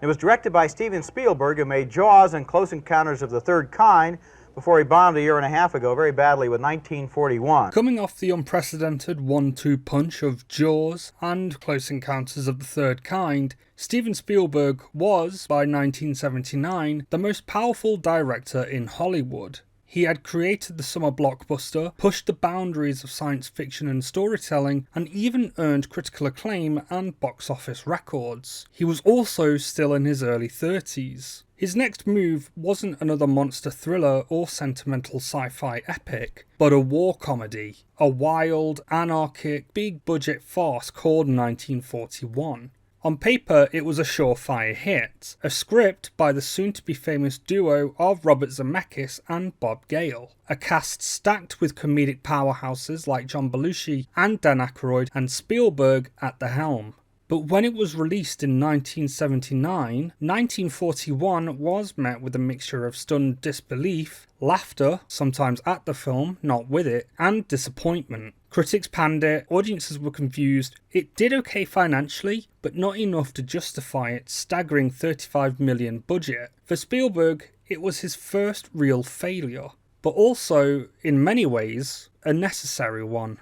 It was directed by Steven Spielberg, who made Jaws and Close Encounters of the Third Kind before he bombed a year and a half ago very badly with 1941. Coming off the unprecedented 1-2 punch of Jaws and Close Encounters of the Third Kind, Steven Spielberg was, by 1979, the most powerful director in Hollywood. He had created the summer blockbuster, pushed the boundaries of science fiction and storytelling, and even earned critical acclaim and box office records. He was also still in his early 30s. His next move wasn't another monster thriller or sentimental sci-fi epic, but a war comedy, a wild, anarchic, big-budget farce called 1941. On paper, it was a surefire hit, a script by the soon-to-be-famous duo of Robert Zemeckis and Bob Gale, a cast stacked with comedic powerhouses like John Belushi and Dan Aykroyd and Spielberg at the helm. But when it was released in 1979, 1941 was met with a mixture of stunned disbelief, laughter, sometimes at the film, not with it, and disappointment. Critics panned it, audiences were confused. It did okay financially, but not enough to justify its staggering $35 million budget. For Spielberg, it was his first real failure, but also, in many ways, a necessary one.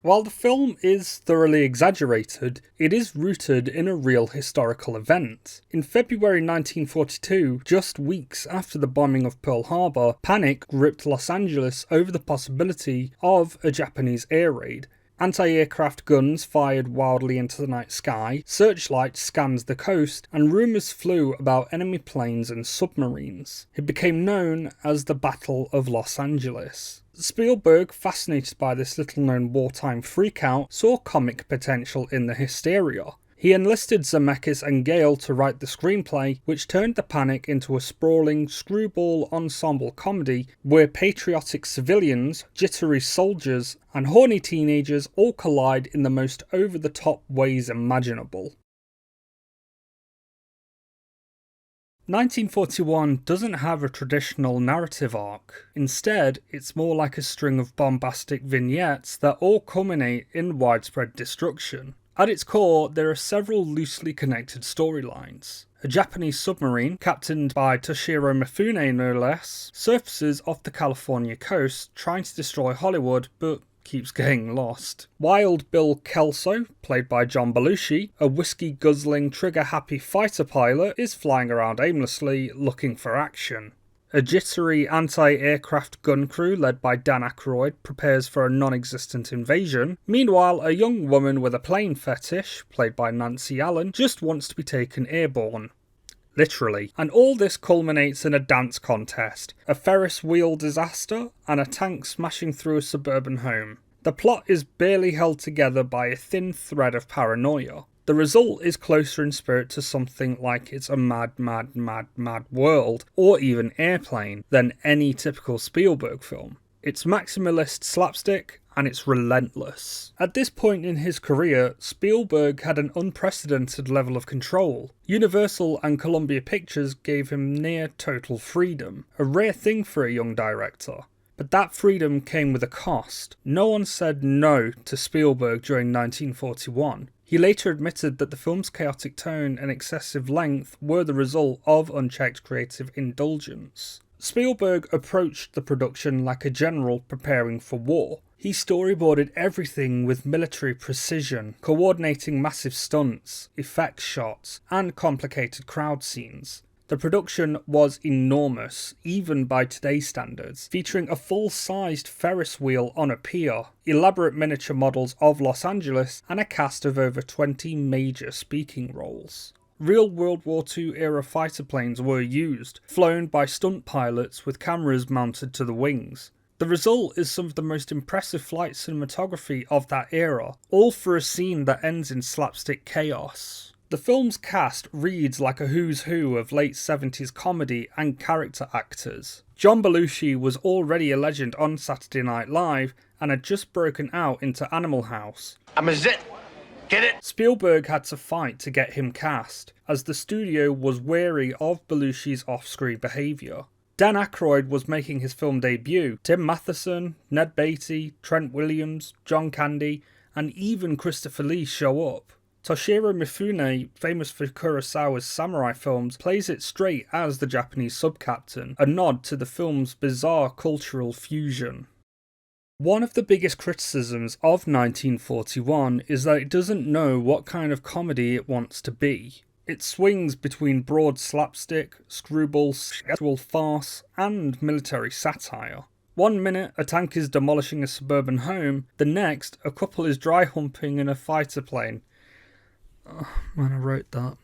While the film is thoroughly exaggerated, it is rooted in a real historical event. In February 1942, just weeks after the bombing of Pearl Harbor, panic gripped Los Angeles over the possibility of a Japanese air raid. Anti-aircraft guns fired wildly into the night sky, searchlights scanned the coast, and rumours flew about enemy planes and submarines. It became known as the Battle of Los Angeles. Spielberg, fascinated by this little-known wartime freakout, saw comic potential in the hysteria. He enlisted Zemeckis and Gale to write the screenplay, which turned the panic into a sprawling, screwball ensemble comedy where patriotic civilians, jittery soldiers, and horny teenagers all collide in the most over-the-top ways imaginable. 1941 doesn't have a traditional narrative arc. Instead, it's more like a string of bombastic vignettes that all culminate in widespread destruction. At its core, there are several loosely connected storylines. A Japanese submarine, captained by Toshiro Mifune no less, surfaces off the California coast trying to destroy Hollywood, but keeps getting lost. Wild Bill Kelso, played by John Belushi, a whiskey-guzzling, trigger-happy fighter pilot, is flying around aimlessly, looking for action. A jittery anti-aircraft gun crew led by Dan Aykroyd prepares for a non-existent invasion. Meanwhile, a young woman with a plane fetish, played by Nancy Allen, just wants to be taken airborne. Literally. And all this culminates in a dance contest, a Ferris wheel disaster, and a tank smashing through a suburban home. The plot is barely held together by a thin thread of paranoia. The result is closer in spirit to something like It's a Mad, Mad, Mad, Mad World, or even Airplane, than any typical Spielberg film. It's maximalist slapstick, and it's relentless. At this point in his career, Spielberg had an unprecedented level of control. Universal and Columbia Pictures gave him near total freedom, a rare thing for a young director. But that freedom came with a cost. No one said no to Spielberg during 1941. He later admitted that the film's chaotic tone and excessive length were the result of unchecked creative indulgence. Spielberg approached the production like a general preparing for war. He storyboarded everything with military precision, coordinating massive stunts, effects shots, and complicated crowd scenes. The production was enormous, even by today's standards, featuring a full-sized Ferris wheel on a pier, elaborate miniature models of Los Angeles, and a cast of over 20 major speaking roles. Real World War II era fighter planes were used, flown by stunt pilots with cameras mounted to the wings. The result is some of the most impressive flight cinematography of that era, all for a scene that ends in slapstick chaos. The film's cast reads like a who's who of late 70s comedy and character actors. John Belushi was already a legend on Saturday Night Live and had just broken out into Animal House. I'm a zit. Get it? Spielberg had to fight to get him cast, as the studio was wary of Belushi's off-screen behaviour. Dan Aykroyd was making his film debut. Tim Matheson, Ned Beatty, Trent Williams, John Candy, and even Christopher Lee show up. Toshiro Mifune, famous for Kurosawa's samurai films, plays it straight as the Japanese sub-captain, a nod to the film's bizarre cultural fusion. One of the biggest criticisms of 1941 is that it doesn't know what kind of comedy it wants to be. It swings between broad slapstick, screwball, sexual farce, and military satire. 1 minute, a tank is demolishing a suburban home, the next, a couple is dry humping in a fighter plane. Oh, man, I wrote that.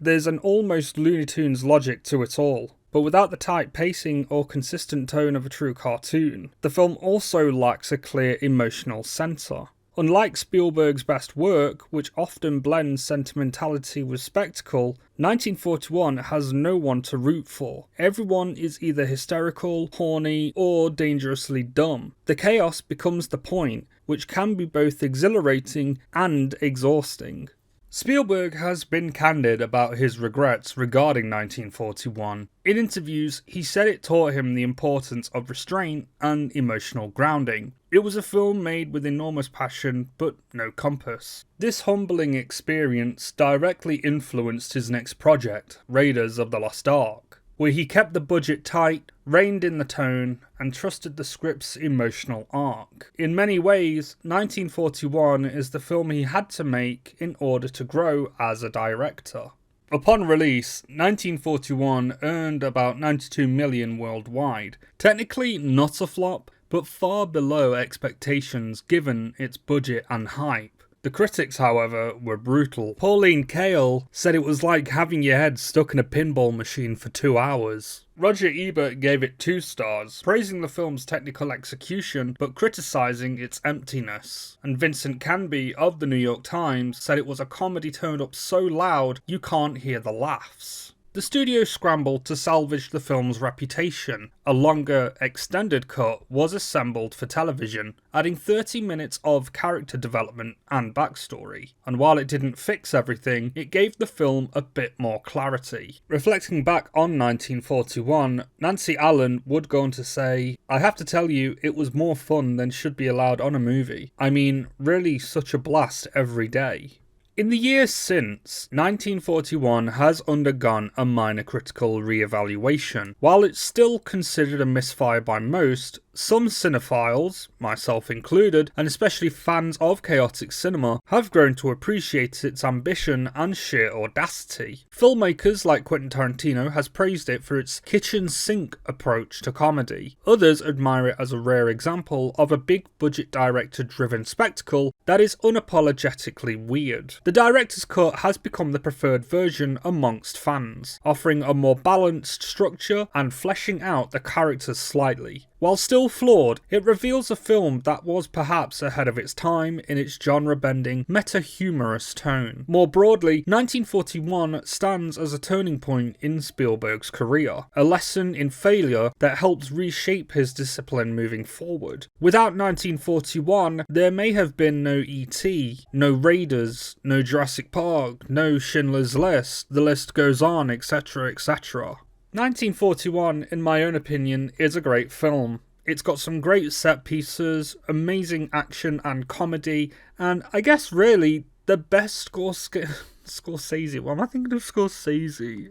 There's an almost Looney Tunes logic to it all, but without the tight pacing or consistent tone of a true cartoon. The film also lacks a clear emotional centre. Unlike Spielberg's best work, which often blends sentimentality with spectacle, 1941 has no one to root for. Everyone is either hysterical, horny, or dangerously dumb. The chaos becomes the point, which can be both exhilarating and exhausting. Spielberg has been candid about his regrets regarding 1941. In interviews, he said it taught him the importance of restraint and emotional grounding. It was a film made with enormous passion, but no compass. This humbling experience directly influenced his next project, Raiders of the Lost Ark, where he kept the budget tight, reined in the tone, and trusted the script's emotional arc. In many ways, 1941 is the film he had to make in order to grow as a director. Upon release, 1941 earned about $92 million worldwide. Technically not a flop, but far below expectations given its budget and hype. The critics, however, were brutal. Pauline Kael said it was like having your head stuck in a pinball machine for 2 hours. Roger Ebert gave it 2 stars, praising the film's technical execution but criticising its emptiness. And Vincent Canby of the New York Times said it was a comedy turned up so loud you can't hear the laughs. The studio scrambled to salvage the film's reputation. A longer, extended cut was assembled for television, adding 30 minutes of character development and backstory. And while it didn't fix everything, it gave the film a bit more clarity. Reflecting back on 1941, Nancy Allen would go on to say, "I have to tell you, it was more fun than should be allowed on a movie. I mean, really such a blast every day." In the years since, 1941 has undergone a minor critical re-evaluation. While it's still considered a misfire by most, some cinephiles, myself included, and especially fans of chaotic cinema, have grown to appreciate its ambition and sheer audacity. Filmmakers like Quentin Tarantino has praised it for its kitchen sink approach to comedy. Others admire it as a rare example of a big budget director driven spectacle that is unapologetically weird. The director's cut has become the preferred version amongst fans, offering a more balanced structure and fleshing out the characters slightly. While still flawed, it reveals a film that was perhaps ahead of its time in its genre-bending, meta-humorous tone. More broadly, 1941 stands as a turning point in Spielberg's career, a lesson in failure that helps reshape his discipline moving forward. Without 1941, there may have been no E.T., no Raiders, no Jurassic Park, no Schindler's List, the list goes on, etc, etc. 1941, in my own opinion, is a great film. It's got some great set pieces, amazing action and comedy, and I guess really the best Scorsese. Why am I thinking of Scorsese?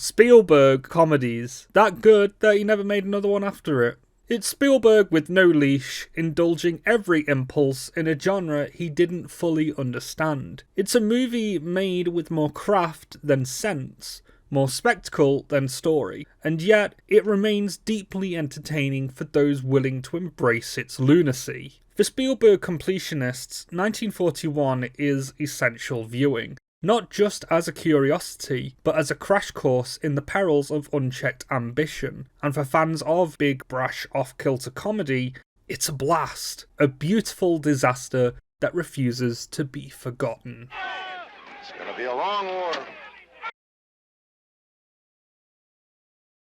Spielberg comedies. That good that he never made another one after it. It's Spielberg with no leash, indulging every impulse in a genre he didn't fully understand. It's a movie made with more craft than sense, more spectacle than story, and yet it remains deeply entertaining for those willing to embrace its lunacy. For Spielberg completionists, 1941 is essential viewing, not just as a curiosity, but as a crash course in the perils of unchecked ambition. And for fans of big, brash, off-kilter comedy, it's a blast, a beautiful disaster that refuses to be forgotten. It's gonna be a long war.